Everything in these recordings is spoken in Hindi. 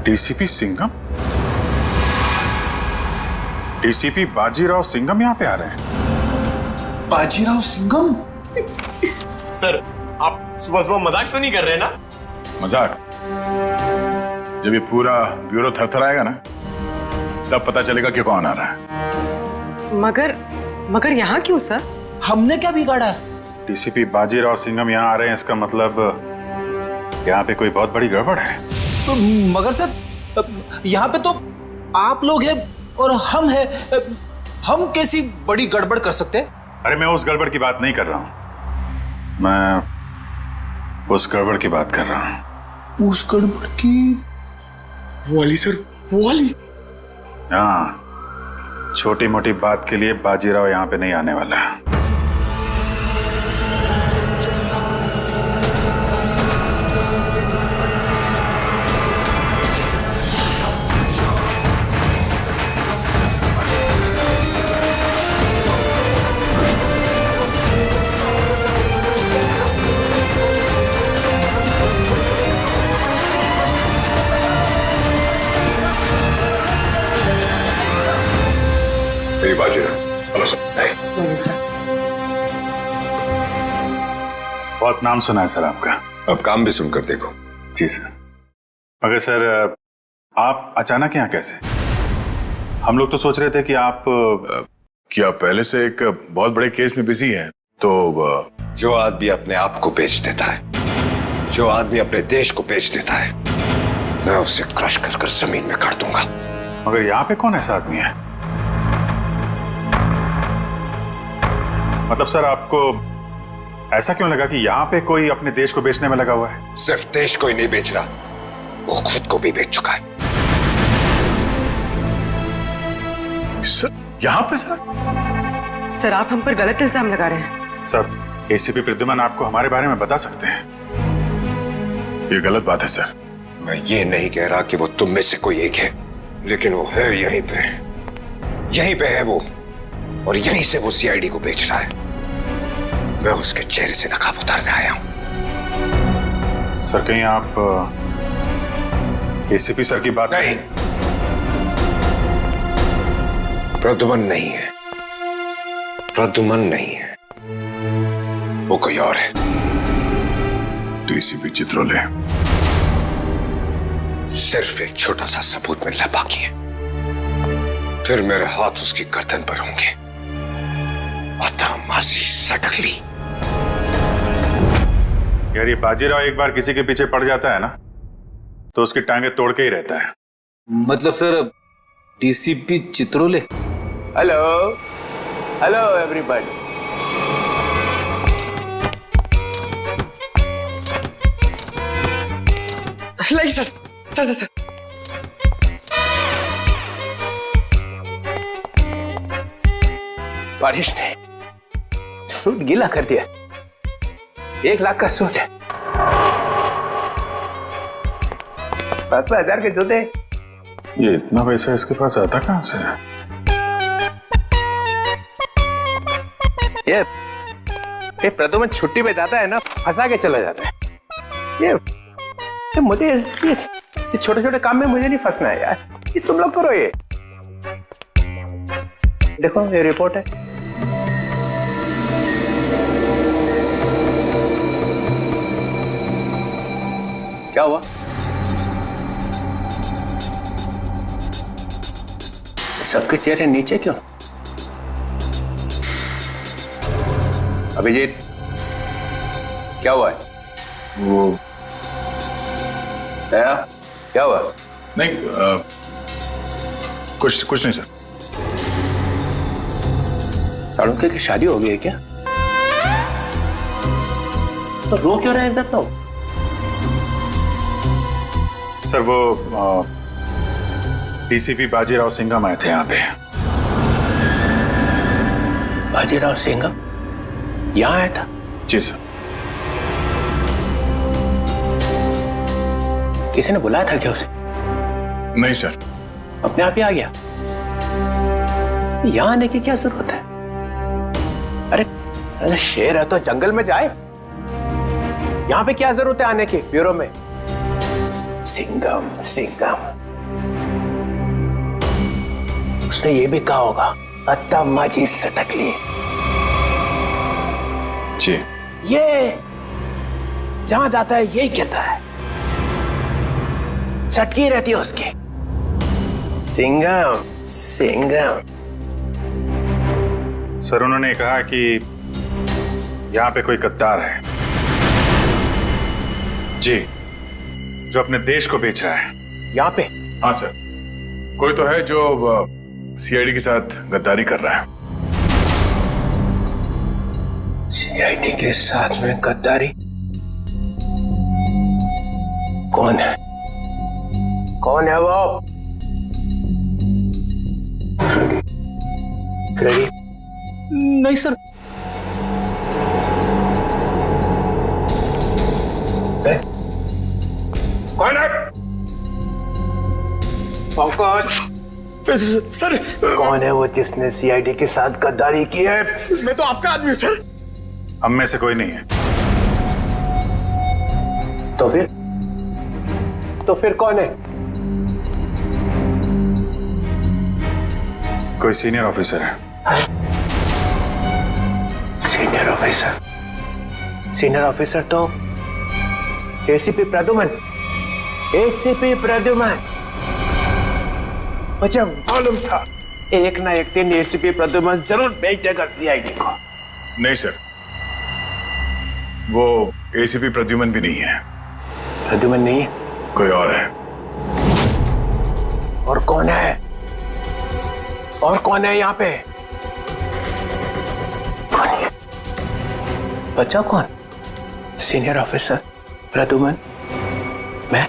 डीसीपी सिंघम? डीसीपी बाजीराव सिंघम यहाँ पे आ रहे हैं? बाजीराव सिंघम? सर, आप सुबह सुबह मजाक तो नहीं कर रहे ना? मजाक? जब ये पूरा ब्यूरो थरथराएगा ना, तब पता चलेगा कि कौन आ रहा है। मगर यहाँ क्यों सर? हमने क्या बिगाड़ा? डीसीपी बाजीराव सिंघम यहाँ आ रहे हैं, इसका मतलब यहाँ पे कोई बहुत बड़ी गड़बड़ है। मगर सर, यहाँ पे तो आप लोग हैं और हम हैं। हम कैसी बड़ी गड़बड़ कर सकते हैं? अरे मैं उस गड़बड़ की बात नहीं कर रहा हूँ, मैं उस गड़बड़ की बात कर रहा हूँ। उस गड़बड़ की? वो वाली सर, वो वाली। हाँ, छोटी मोटी बात के लिए बाजीराव यहाँ पे नहीं आने वाला है। बहुत नाम सुना है सर आपका। अब काम भी सुनकर देखो। जी सर। मगर सर, आप अचानक यहाँ कैसे? हम लोग तो सोच रहे थे कि आप पहले से एक बहुत बड़े केस में बिजी हैं, तो जो आदमी अपने आप को बेच देता है, जो आदमी अपने देश को बेच देता है, मैं उसे क्रश कर जमीन में काट दूंगा। मगर यहाँ पे कौन ऐसा आदमी है? मतलब सर, आपको ऐसा क्यों लगा कि यहाँ पे कोई अपने देश को बेचने में लगा हुआ है? सिर्फ देश को ही नहीं बेच रहा, वो खुद को भी बेच चुका है। सर, यहाँ पे सर? सर, आप हम पर गलत इल्जाम लगा रहे हैं। सर, एसीपी प्रद्युमन आपको हमारे बारे में बता सकते हैं। ये गलत बात है सर। मैं ये नहीं कह रहा कि वो तुम में से कोई एक है, लेकिन वो है यहीं पे है वो, और यहीं से वो सीआईडी को बेच रहा है। मैं उसके चेहरे से नकाब उतारने आया हूं। सर, कहीं आप एसीपी सर की बात नहीं, प्रद्युमन नहीं है, प्रद्युमन नहीं है, वो कोई और है। डीसीपी चित्रोले। सिर्फ एक छोटा सा सबूत मिलना बाकी है, फिर मेरे हाथ उसकी गर्दन पर होंगे। मासी सटकली। यार, ये बाजीराव एक बार किसी के पीछे पड़ जाता है ना, तो उसकी टांगे तोड़ के ही रहता है। मतलब sir, DCP Chitrole? Hello hello everybody. लाइए सर, सर सर सर। बारिश ने सूट गीला कर दिया। 1 लाख का सूट है, 5,000 के जूते। ये इतना पैसा इसके पास आता कहां से? ये प्रद्युमन छुट्टी पे जाता है ना, फंसा के चला जाता है। ये मुझे ये छोटे छोटे काम में मुझे नहीं फंसना है यार। ये तुम लोग करो। ये देखो, ये रिपोर्ट है। क्या हुआ? सबके चेहरे नीचे क्यों? अभिजीत, क्या हुआ है? वो क्या हुआ? नहीं, कुछ नहीं सर। साळुंखे की शादी हो गई है क्या? तो रो क्यों रहे हैं तो? सर, वो डीसीपी बाजीराव सिंघम आए थे यहाँ पे। बाजीराव सिंघम यहाँ आया था? जी सर। किसी ने बुलाया था क्या उसे? नहीं सर। अपने आप ही आ गया? यहाँ आने की क्या जरूरत है? अरे शेर है तो जंगल में जाए। यहाँ पे क्या जरूरत है आने की, ब्यूरो में? सिंघम सिंघम। उसने ये भी कहा होगा अत्ता माजी सटक ली। जी। ये जहां जाता है यही कहता है, सटकी रहती है उसकी। सिंघम सिंघम। सर उन्होंने कहा कि यहाँ पे कोई गद्दार है जी, जो अपने देश को बेच रहा है। यहाँ पे? हाँ सर, कोई तो है जो सीआईडी के साथ गद्दारी कर रहा है। सीआईडी के साथ में गद्दारी? कौन है? कौन है वो? फ्रेडी? नहीं सर। कौन है? सर कौन है वो जिसने सीआईडी के साथ गद्दारी की है? मैं तो आपका आदमी हूँ सर। हम में से कोई नहीं है। तो फिर कौन है? कोई सीनियर ऑफिसर है। Senior officer? सीनियर ऑफिसर तो एसीपी प्रद्युमन। एसीपी प्रद्युमन। मुझे मालूम था एक ना एक दिन एसीपी प्रद्युमन जरूर बेच देगा सीआईडी को। नहीं सर, वो एसीपी प्रद्युमन भी नहीं है। प्रद्युमन नहीं? कोई और है। और कौन है? और कौन है यहाँ पे? कौन है? बच्चा कौन? सीनियर ऑफिसर प्रद्युमन, मैं?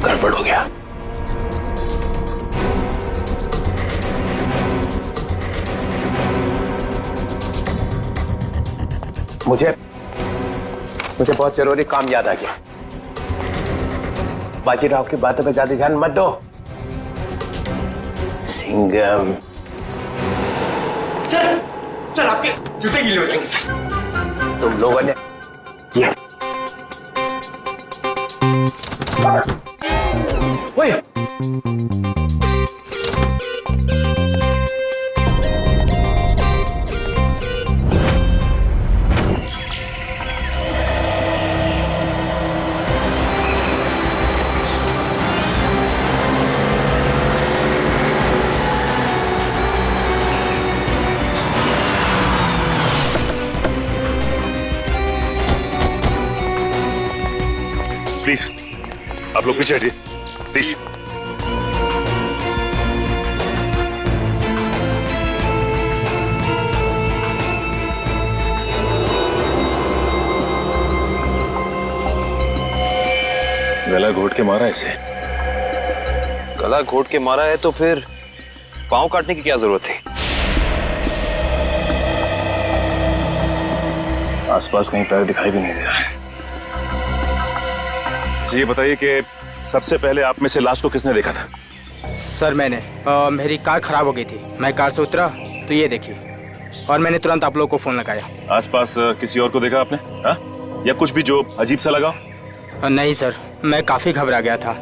गड़बड़ हो गया। मुझे बहुत जरूरी काम याद आ गया। बाजीराव की बातों पे ज्यादा ध्यान मत दो। सिंघम। सर आपके जूते गीले हो जाएंगे सर। तुम लोगों ने ये ओए प्लीज आप लोग पीछे हटिए प्लीज। गला घोट के मारा इसे। गला घोट के मारा है तो फिर पांव काटने की क्या जरूरत थी? आसपास कहीं पैर दिखाई भी नहीं दे रहा है। जी ये बताइए कि सबसे पहले आप में से लाश को किसने देखा था? सर मैंने मेरी कार खराब हो गई थी, मैं कार से उतरा तो ये देखिए और मैंने तुरंत आप लोगों को फोन लगाया। आसपास किसी और को देखा आपने? हाँ? या कुछ भी जो अजीब सा लगा? नहीं सर, मैं काफ़ी घबरा गया था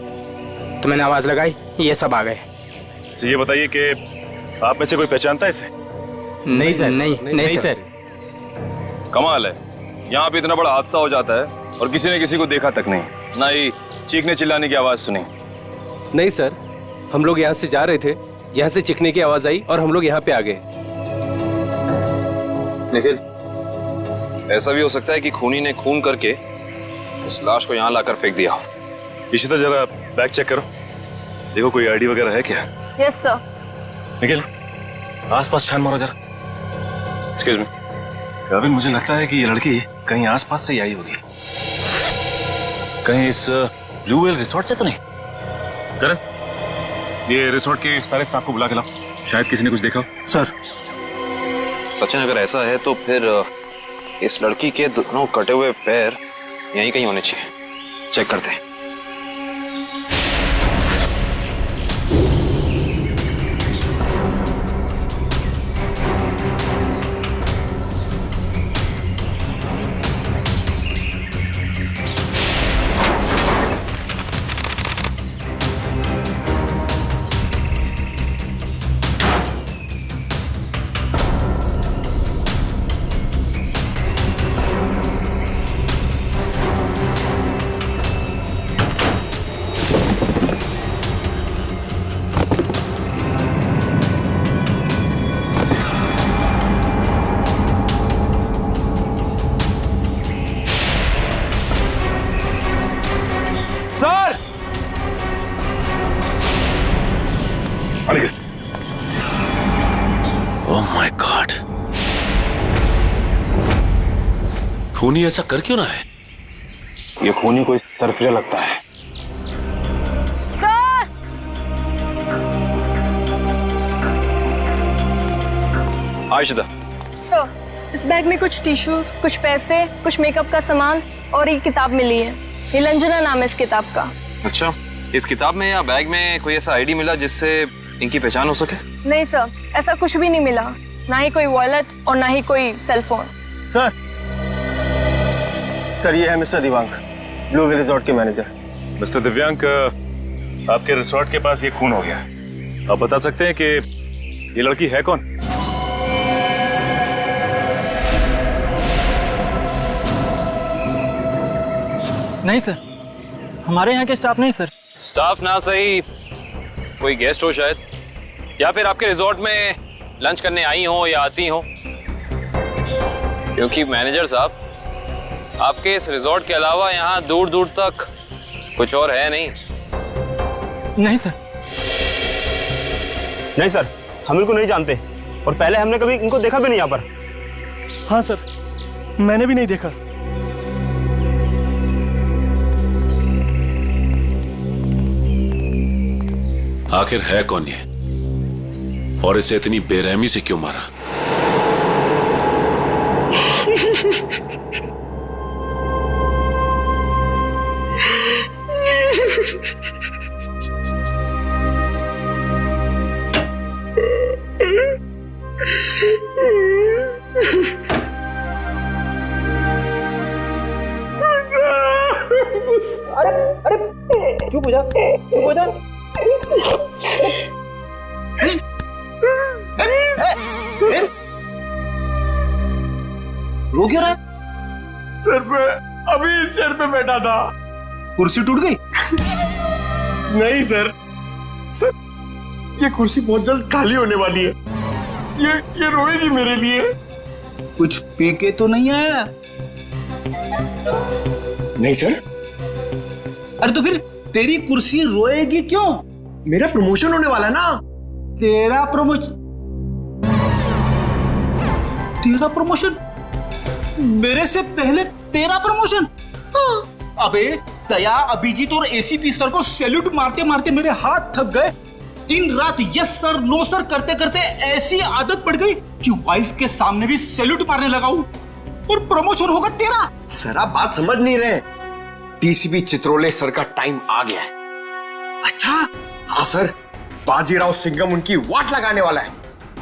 तो मैंने आवाज़ लगाई, ये सब आ गए। जी ये बताइए कि आप में से कोई पहचानता है इसे? नहीं सर, नहीं सर। कमाल है, यहाँ पे इतना बड़ा हादसा हो जाता है और किसी ने किसी को देखा तक नहीं, ना ही चीखने चिल्लाने की आवाज सुनी। नहीं सर, हम लोग यहाँ से जा रहे थे, यहाँ से चीखने की आवाज आई और हम लोग यहाँ पे आ गए। निखिल, ऐसा भी हो सकता है कि खूनी ने खून करके इस लाश को यहाँ लाकर फेंक दिया। इशिता जरा बैग चेक करो, देखो कोई आईडी वगैरह है क्या? Yes sir. निखिल आसपास छान मारो जरा। Excuse me. अभी मुझे लगता है कि ये लड़की कहीं आसपास से ही आई होगी, कहीं इस ब्लू व्हेल रिसोर्ट से तो नहीं? करण, ये रिसोर्ट के सारे स्टाफ को बुला के लाओ, शायद किसी ने कुछ देखा हो। सर सचिन, अगर ऐसा है तो फिर इस लड़की के दोनों कटे हुए पैर यहीं कहीं होने चाहिए। चेक करते हैं। खूनी ऐसा कर क्यों ना है? ये खूनी कोई सरफिरा लगता है। आशिदा, सर, इस बैग में कुछ टिश्यूज, कुछ पैसे, कुछ मेकअप का सामान और एक किताब मिली है। नीलंजना नाम है इस किताब का। अच्छा, इस किताब में या बैग में कोई ऐसा आईडी मिला जिससे इनकी पहचान हो सके? नहीं सर, ऐसा कुछ भी नहीं मिला, ना ही कोई वॉलेट और ना ही कोई सेल फोन। सर ये है मिस्टर दिवांग, ब्लू हिल रिजॉर्ट के मैनेजर। मिस्टर दिव्यांक, आपके रिसोर्ट के पास ये खून हो गया। आप बता सकते हैं कि ये लड़की है कौन? नहीं सर, हमारे यहाँ के स्टाफ नहीं सर। स्टाफ ना सही, कोई गेस्ट हो शायद, या फिर आपके रिजॉर्ट में लंच करने आई हो या आती हो। क्योंकि मैनेजर साहब, आपके इस रिजॉर्ट के अलावा यहाँ दूर दूर तक कुछ और है नहीं। नहीं सर। नहीं सर, हम इनको नहीं जानते और पहले हमने कभी इनको देखा भी नहीं यहाँ पर। हाँ सर, मैंने भी नहीं देखा। आखिर है कौन ये, और इसे इतनी बेरहमी से क्यों मारा? चुप हो जा, चुप हो जा। रो क्यों रहा है? सर मैं अभी इस चेयर पे बैठा था, कुर्सी टूट गई? नहीं सर, सर ये कुर्सी बहुत जल्द खाली होने वाली है। ये रोएगी मेरे लिए। कुछ पी के तो नहीं आया? नहीं सर। अरे तो फिर तेरी कुर्सी रोएगी क्यों? मेरा प्रमोशन होने वाला है ना। तेरा प्रमोशन? तेरा प्रमोशन? मेरे से पहले तेरा प्रमोशन? अबे दया, अभिजीत और एसीपी सर को सैल्यूट मारते मारते मेरे हाथ थक गए। दिन रात यस सर नो सर करते करते ऐसी आदत पड़ गई कि वाइफ के सामने भी सैल्यूट मारने लगा हूं, और प्रमोशन होगा तेरा। सर आप बात समझ नहीं रहे। डीसीपी चित्रोले सर का टाइम आ गया है। अच्छा? हाँ सर, बाजीराव सिंघम उनकी वाट लगाने वाला है।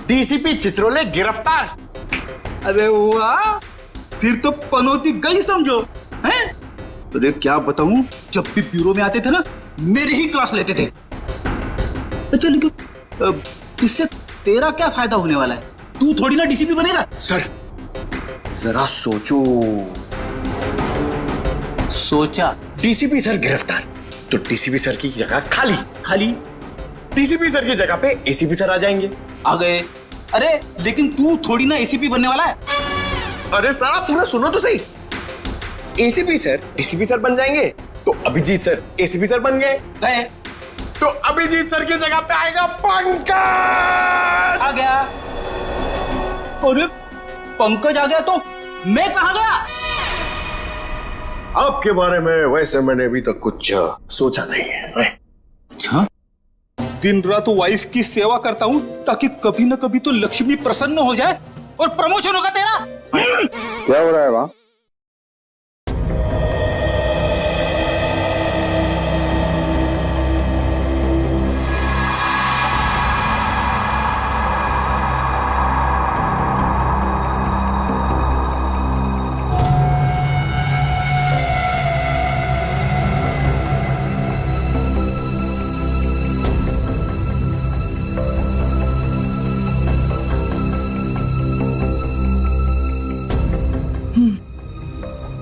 डीसीपी चित्रोले गिरफ्तार। अरे वाह, फिर तो पनौती गई समझो। हैं? अरे क्या बताऊं, जब भी ब्यूरो में आते थे ना, मेरी ही क्लास लेते थे। अच्छा लेकिन इससे तेरा क्या फायदा होने वाला है? तू थोड़ी ना डीसीपी बनेगा। सर जरा सोचो। सोचा? डीसीपी सर गिरफ्तार तो डीसीपी सर की जगह खाली। खाली? डीसीपी सर की जगह पे एसीपी सर आ जाएंगे। आ गए। अरे लेकिन तू थोड़ी ना एसीपी बनने वाला है। अरे सर आप पूरा सुनो तो सही। एसीपी सर डीसीपी सर बन जाएंगे तो अभिजीत सर एसीपी सर बन गए, तो अभिजीत सर की जगह पे आएगा पंकज। आ गया। अरे पंकज आ गया तो मैं कहां गया? आपके बारे में वैसे मैंने अभी तक कुछ सोचा नहीं है। अच्छा, दिन रात वाइफ की सेवा करता हूं ताकि कभी ना कभी तो लक्ष्मी प्रसन्न हो जाए और प्रमोशन होगा तेरा। क्या हो रहा है वहां?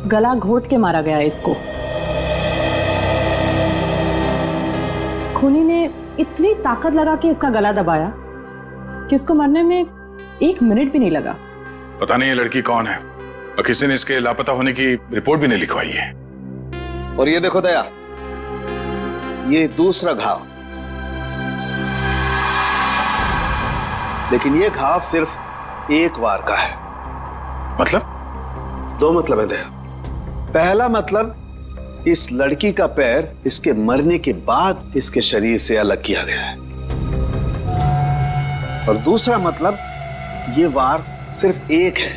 गला घोट के मारा गया इसको। खूनी ने इतनी ताकत लगा के इसका गला दबाया कि उसको मरने में 1 मिनट भी नहीं लगा। पता नहीं ये लड़की कौन है, और किसी ने इसके लापता होने की रिपोर्ट भी नहीं लिखवाई है। और ये देखो दया, ये दूसरा घाव, लेकिन ये घाव सिर्फ एक बार का है। मतलब? दो मतलब है दया। पहला मतलब, इस लड़की का पैर इसके मरने के बाद इसके शरीर से अलग किया गया है। और दूसरा मतलब, ये वार सिर्फ एक है,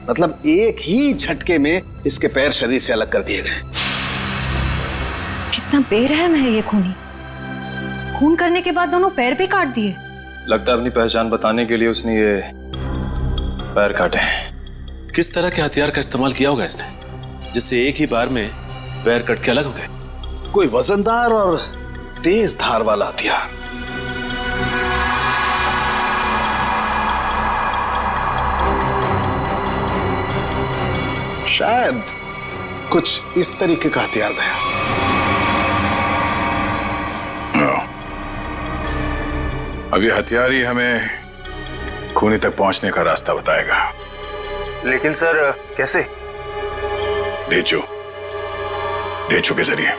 मतलब एक ही झटके में इसके पैर शरीर से अलग कर दिए गए। कितना बेरहम है ये खूनी। खून करने के बाद दोनों पैर भी काट दिए। लगता है अपनी पहचान बताने के लिए उसने ये पैर काटे। किस तरह के हथियार का इस्तेमाल किया होगा इसने, जिससे एक ही बार में पैर कट के अलग हो गए? कोई वजनदार और तेज धार वाला हथियार। शायद कुछ इस तरीके का हथियार दया। अब ये हथियार ही हमें खूनी तक पहुंचने का रास्ता बताएगा। लेकिन सर कैसे? ढेचू के जरिए।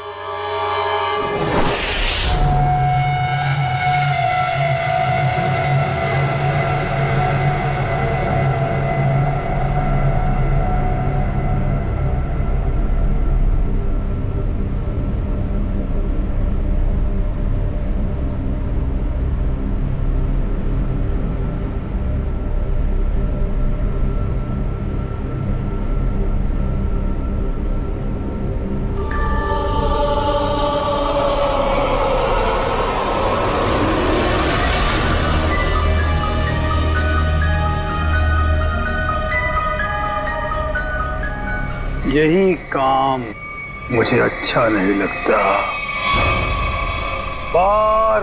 यही काम मुझे अच्छा नहीं लगता। बार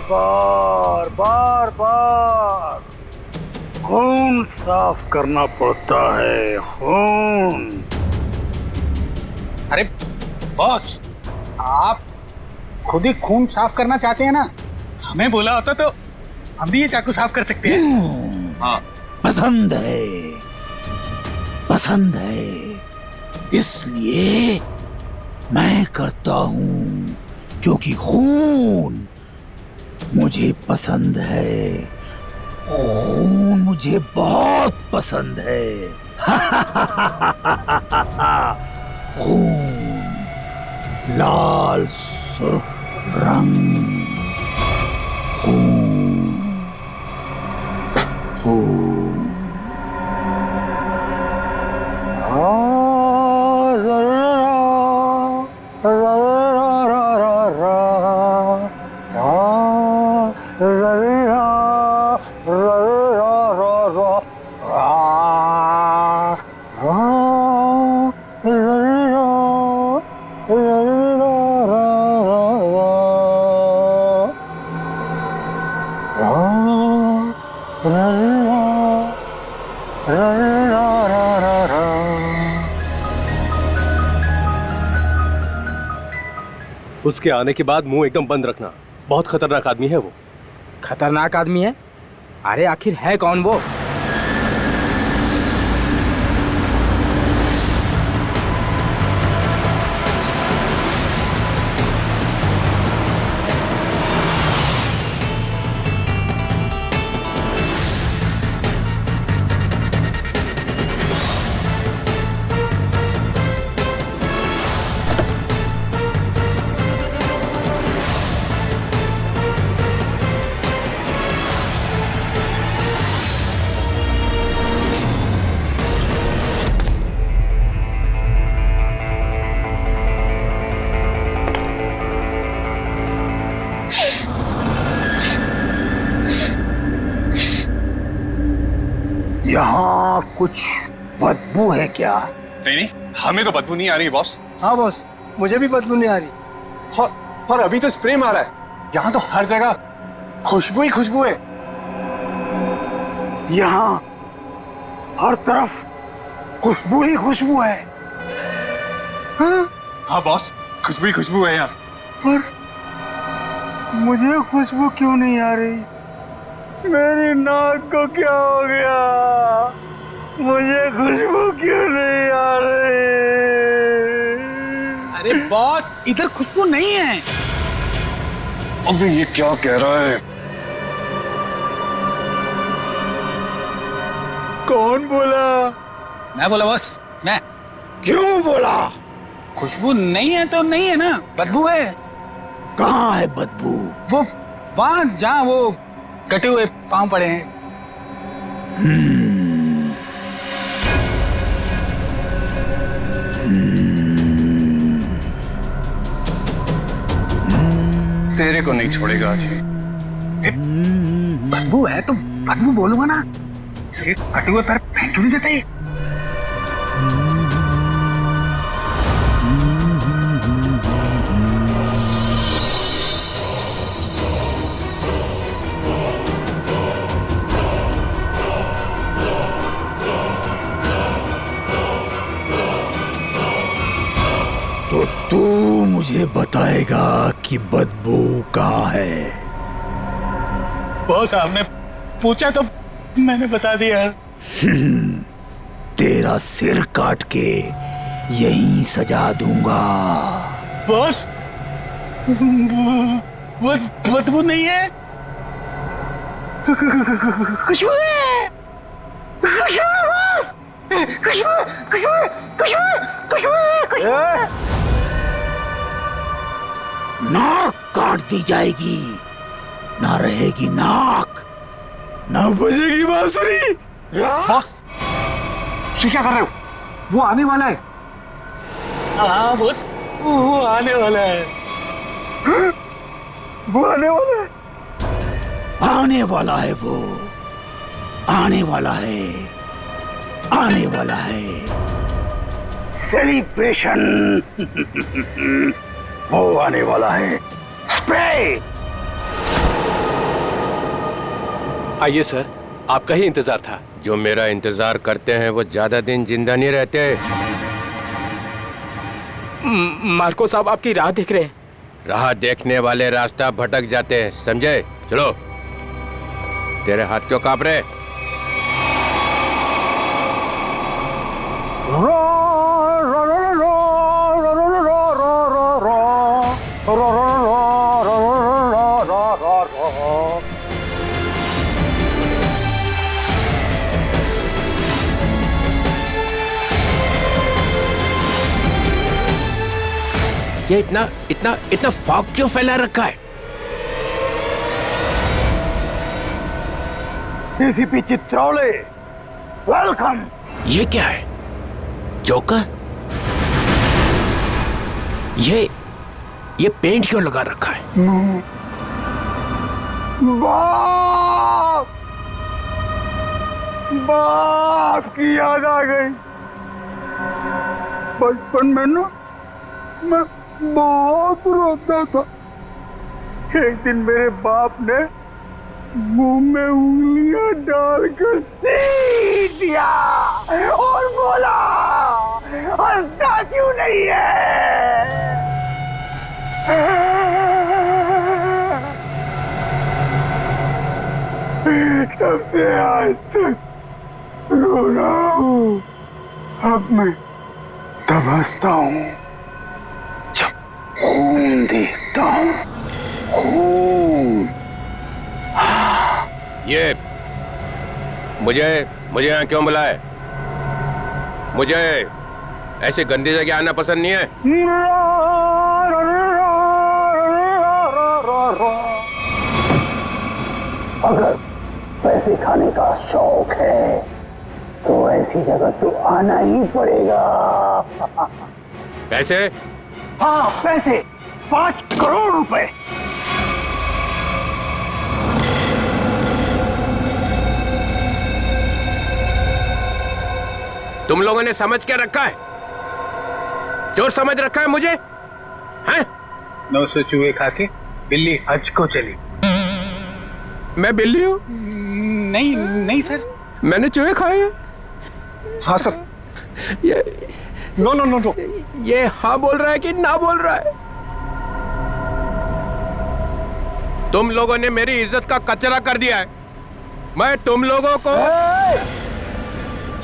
बार खून साफ करना पड़ता है, खून। अरे बॉस, आप खुद ही खून साफ करना चाहते हैं ना? हमें बोला होता तो हम भी ये चाकू साफ कर सकते हैं। हाँ, पसंद है, इसलिए मैं करता हूं, क्योंकि खून मुझे पसंद है। खून मुझे बहुत पसंद है। खून, लाल सुर्ख रंग, खून, खून। उसके आने के बाद मुंह एकदम बंद रखना। बहुत खतरनाक आदमी है वो। खतरनाक आदमी है? अरे आखिर है कौन वो? यहाँ कुछ बदबू है क्या? नहीं, हमें तो बदबू नहीं आ रही बॉस। हाँ बॉस, मुझे भी बदबू नहीं आ रही। और अभी तो स्प्रे मारा है। यहाँ तो हर जगह खुशबू ही खुशबू है। यहाँ हर तरफ खुशबू ही खुशबू है। हाँ बॉस, खुशबू ही खुशबू है यहाँ। पर मुझे खुशबू क्यों नहीं आ रही? मेरी नाक को क्या हो गया? मुझे खुशबू क्यों नहीं आ रही? अरे बॉस, इधर खुशबू नहीं है। अबे ये क्या कह रहा है? कौन बोला? मैं बोला बॉस, मैं। क्यों बोला? खुशबू नहीं है तो नहीं है ना, बदबू है। कहाँ है बदबू? वो वहां जहाँ वो कटे हुए पांव पड़े हैं। तेरे को नहीं छोड़ेगा आज ये। बदबू है तो बदबू बोलूंगा ना। ये कटे हुए पैर फेंक क्यों नहीं देते? तो तू मुझे बताएगा कि बदबू कहाँ है? बॉस आपने पूछा तो मैंने बता दिया। तेरा सिर काट के यहीं सजा दूंगा। बॉस वो बदबू नहीं है। खुशबू है। खुशबू है बॉस। खुशबू खुशबू खुशबू खुशबू। नाक काट दी जाएगी, ना रहेगी नाक, ना बजेगी बांसुरी। बॉस ये क्या कर रहे हो? वो आने वाला है। हाँ बॉस वो आने वाला है। वो आने वाला है। आने वाला है वो, आने वाला है, आने वाला है। सेलिब्रेशन वो आने वाला है। स्प्रे। आइए सर, आपका ही इंतजार था। जो मेरा इंतजार करते हैं वो ज्यादा दिन जिंदा नहीं रहते। मार्को साहब आपकी राह देख रहे हैं। राह देखने वाले रास्ता भटक जाते हैं, समझे? चलो। तेरे हाथ क्यों कांप रहे? ये इतना इतना इतना फॉग क्यों फैला रखा है? ACP Chitrole, welcome. ये क्या है? जोकर? ये पेंट क्यों लगा रखा है? बाप बाप की याद आ गई। बचपन में ना मैं बहुत रोता था। एक दिन मेरे बाप ने मुंह में उंगलियां डालकर चीर दिया और बोला, हंसता क्यों नहीं है? तब से आज तक रो रहा हूं। अब मैं तब हंसता हूं जब खून देखता हूं। खून। ये मुझे यहाँ क्यों बुलाए? मुझे ऐसी गंदी जगह आना पसंद नहीं है। अगर पैसे खाने का शौक है तो ऐसी जगह तो आना ही पड़ेगा। पैसे? हाँ पैसे, 5 करोड़ रुपए। तुम लोगों ने समझ क्या रखा है? चोर समझ रखा है मुझे? हैं? 900 चूहे खा के बिल्ली हज को चली। मैं बिल्ली हूँ? नहीं नहीं सर, मैंने चूहे खाए हैं। हाँ सर। ये नो नो नो नो। ये हाँ बोल रहा है कि ना बोल रहा है? तुम लोगों ने मेरी इज्जत का कचरा कर दिया है। मैं तुम लोगों को।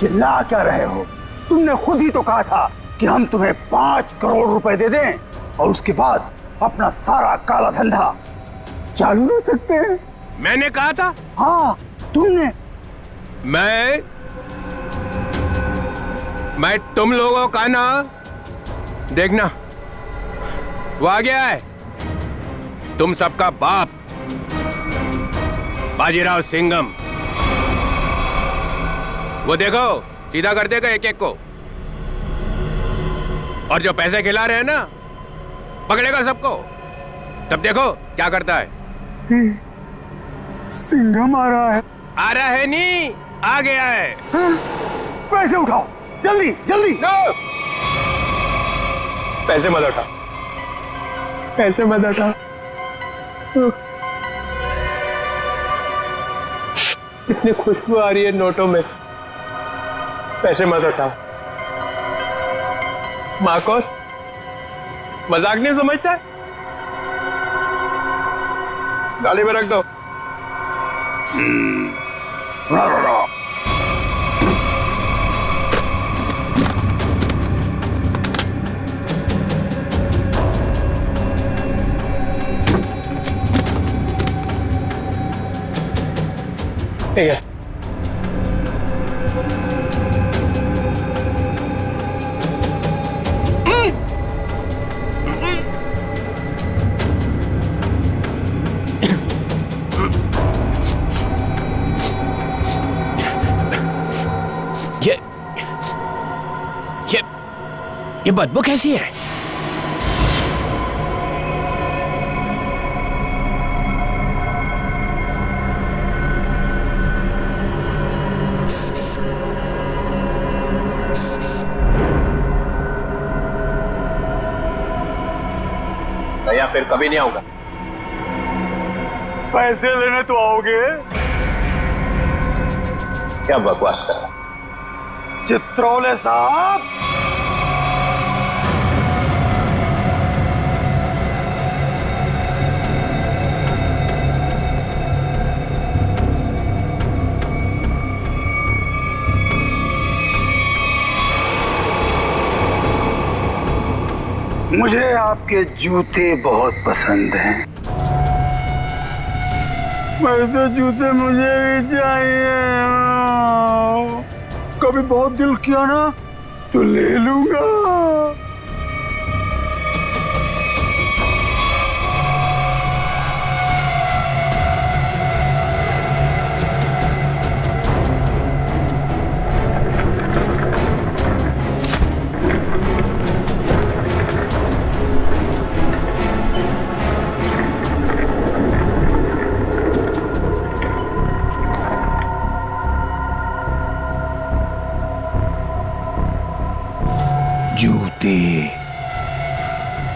चिल्ला क्या रहे हो? तुमने खुद ही तो कहा था कि हम तुम्हें 5 करोड़ रुपए दे दें और उसके बाद अपना सारा काला धंधा चालू रख सकते हैं। मैंने कहा था? मैं तुम लोगों का ना, देखना वो आ गया है, तुम सबका बाप बाजीराव सिंघम। वो देखो सीधा कर देगा एक एक को, और जो पैसे खिला रहे हैं ना पकड़ेगा सबको। तब देखो क्या करता है। सिंघम आ रहा है। आ रहा है नहीं, आ गया है। हाँ? पैसे उठाओ जल्दी जल्दी। पैसे मत उठा, पैसे मत उठा। इतनी खुशबू आ रही है नोटों में से, पैसे मत उठाओ। मार्कोस मजाक नहीं समझता है, गाड़ी में रख दो। ठीक है। ये बदबू कैसी है? भैया फिर कभी नहीं आऊंगा। पैसे लेने तो आओगे? क्या बकवास कर रहा है चित्रोले साहब? मुझे आपके जूते बहुत पसंद हैं। वैसे जूते मुझे भी चाहिए। कभी बहुत दिल किया ना तो ले लूंगा।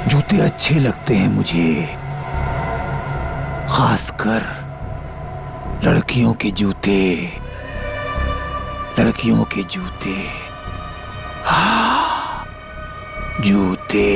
जूते अच्छे लगते हैं मुझे, खासकर लड़कियों के जूते, लड़कियों के जूते। हाँ, जूते।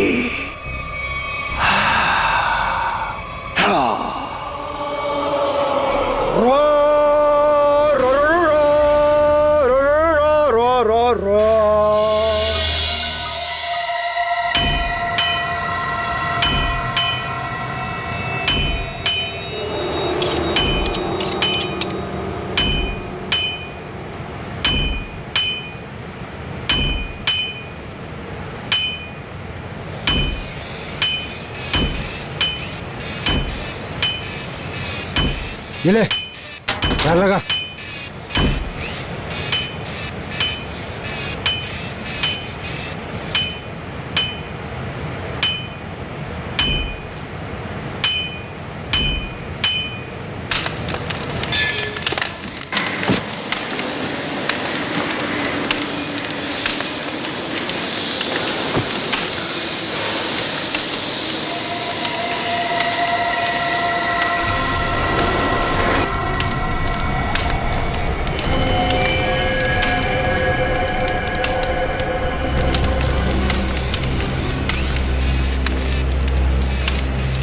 ये ले, चार लगा।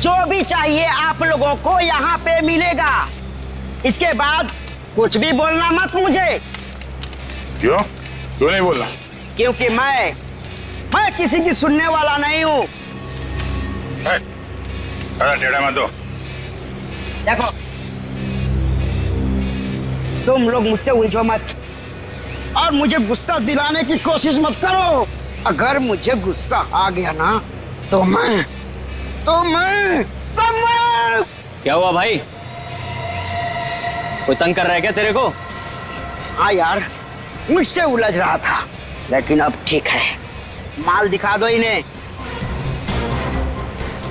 जो भी चाहिए आप लोगों को यहाँ पे मिलेगा। इसके बाद कुछ भी बोलना मत मुझे। क्यों? क्यों नहीं बोलना? क्योंकि मैं किसी की सुनने वाला नहीं हूँ। अरे टेढ़ा मत दो। देखो तुम लोग मुझसे उलझो मत। और मुझे गुस्सा दिलाने की कोशिश मत करो। अगर मुझे गुस्सा आ गया ना तो मैं क्या हुआ भाई? कोई तंग कर रहा है क्या तेरे को? हाँ यार, मुझसे उलझ रहा था, लेकिन अब ठीक है। माल दिखा दो इन्हें।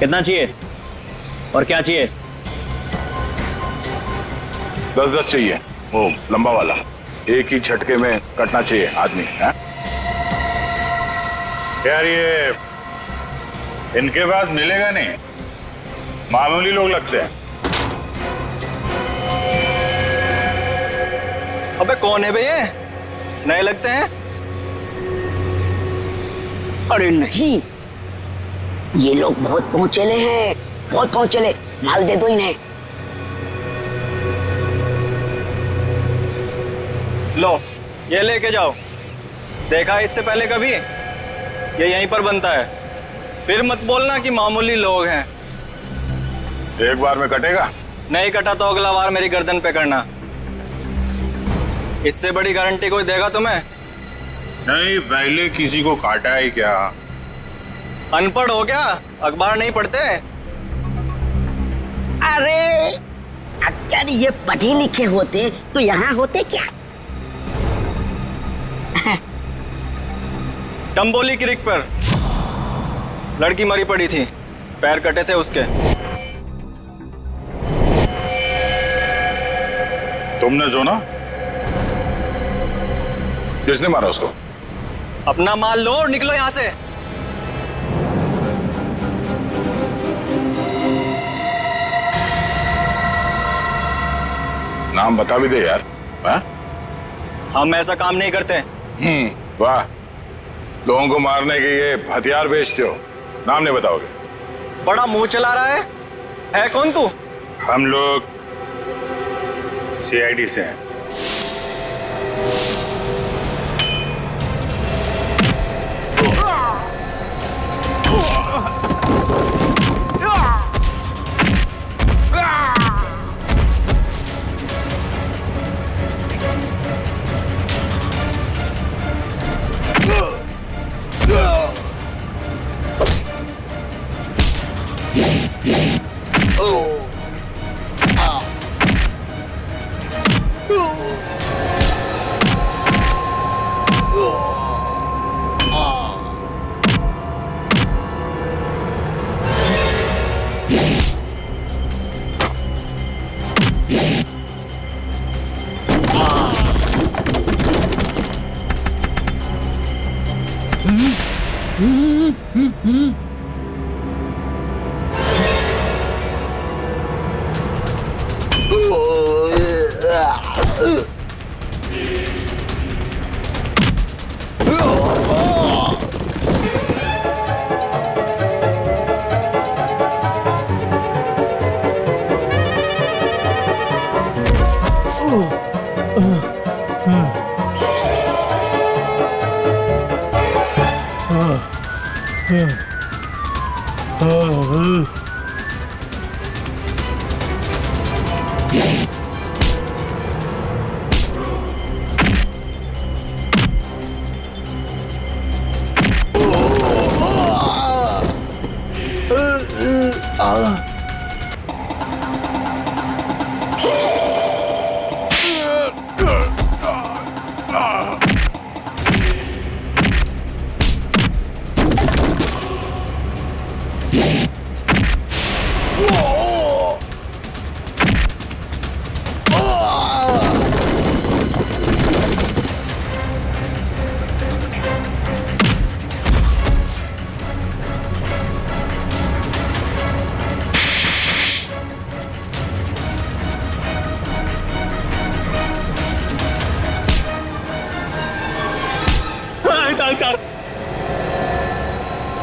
कितना चाहिए और क्या चाहिए? 10-10 चाहिए, वो लंबा वाला, एक ही झटके में कटना चाहिए आदमी है? यार ये इनके पास मिलेगा नहीं, मामूली लोग लगते हैं। अबे कौन है बे ये? नए लगते हैं। अरे नहीं, ये लोग बहुत पहुंचेले हैं, बहुत पहुंचेले। माल दे दो इन्हें। लो ये लेके जाओ। देखा इससे पहले कभी? ये यहीं पर बनता है। फिर मत बोलना कि मामूली लोग हैं। एक बार में कटेगा? नहीं कटा तो अगला बार मेरी गर्दन पे करना। इससे बड़ी गारंटी कोई देगा तुम्हें? नहीं, पहले किसी को काटा है क्या? अनपढ़ हो क्या? अखबार नहीं पढ़ते? अरे अगर ये पढ़े लिखे होते तो यहाँ होते क्या? टम्बोली क्रिक पर लड़की मरी पड़ी थी, पैर कटे थे उसके। तुमने जो ना? किसने मारा उसको? अपना माल लो और निकलो यहां से। नाम बता भी दे यार। हाँ? हम ऐसा काम नहीं करते। वाह, लोगों को मारने के ये हथियार बेचते हो, नाम नहीं बताओगे? बड़ा मुंह चला रहा है कौन तू? हम लोग CID से हैं।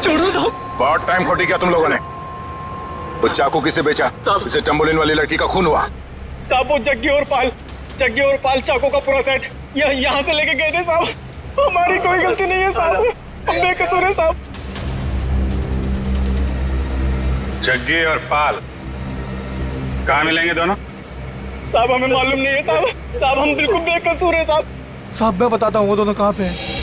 छोड़ो साहब। बहुत टाइम खोटी किया तुम लोगों ने। वो चाकू किसे बेचा? इसे टम्बोलिन वाली लड़की का खून हुआ। साहब वो जग्गी और पाल चाकू का पूरा सेट यहाँ से लेके गए थे साहब। हमारी कोई गलती नहीं है साहब, हम बेकसूर है साहब। जग्गी और पाल कहाँ मिलेंगे दोनों? साहब हमें मालूम नहीं है साहब। साहब हम बिल्कुल बेकसूर है साहब। साहब मैं बताता हूँ वो दोनों कहाँ पे हैं।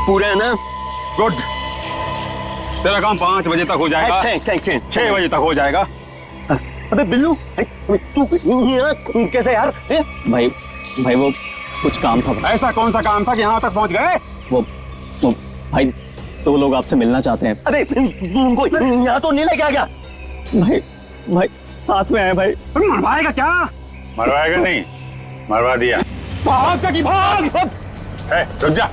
पूरे है ना? गुड। तेरा काम 5 बजे तक हो जाएगा। 6 बजे तक हो जाएगा। अबे बिल्लू, तू यहाँ कैसे यार? भाई वो कुछ काम था। ऐसा कौन सा काम था कि यहाँ तक पहुँच गए? वो भाई 2 लोग आपसे मिलना चाहते हैं। अबे तू उनको यहाँ तो नहीं लेके आ गया? भाई साथ में है भाई। मरवाएगा क्या? मरवाएगा नहीं, मरवा दिया। भाग जगी भाग। रुक जा।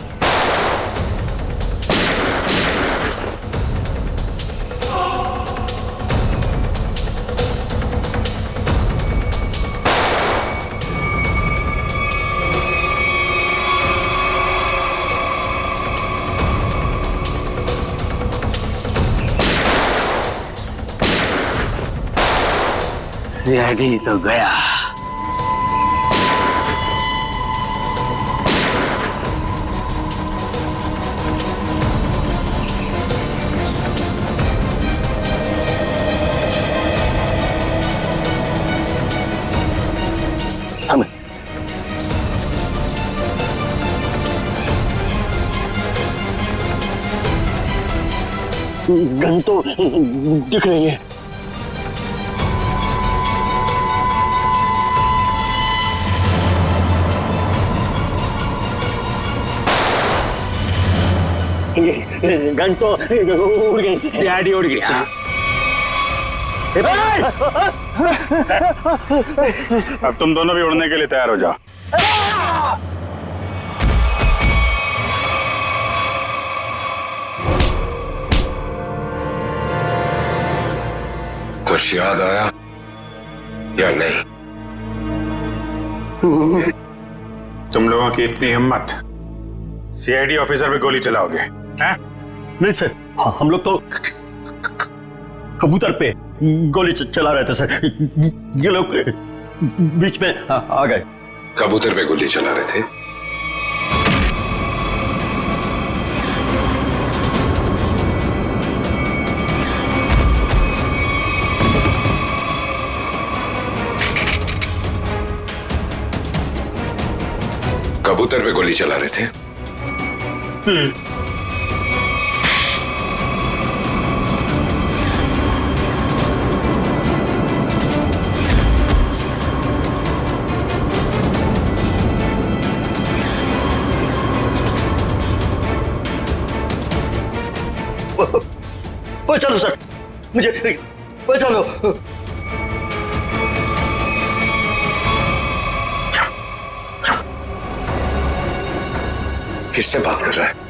सीआईडी तो गया। गन तो दिख रही है। गन तो उड़ गई। सीआईडी उड़ गई। अब तुम दोनों भी उड़ने के लिए तैयार हो जाओ। कुछ याद आया या नहीं? तुम लोगों की इतनी हिम्मत, सीआईडी ऑफिसर पे गोली चलाओगे? हैं? नहीं सर, हम लोग तो कबूतर पे गोली चला रहे थे सर। ये लोग बीच में आ गए। कबूतर पे गोली चला रहे थे? कबूतर पे गोली चला रहे थे? चलो सर, मुझे चलो। किससे बात कर रहा है?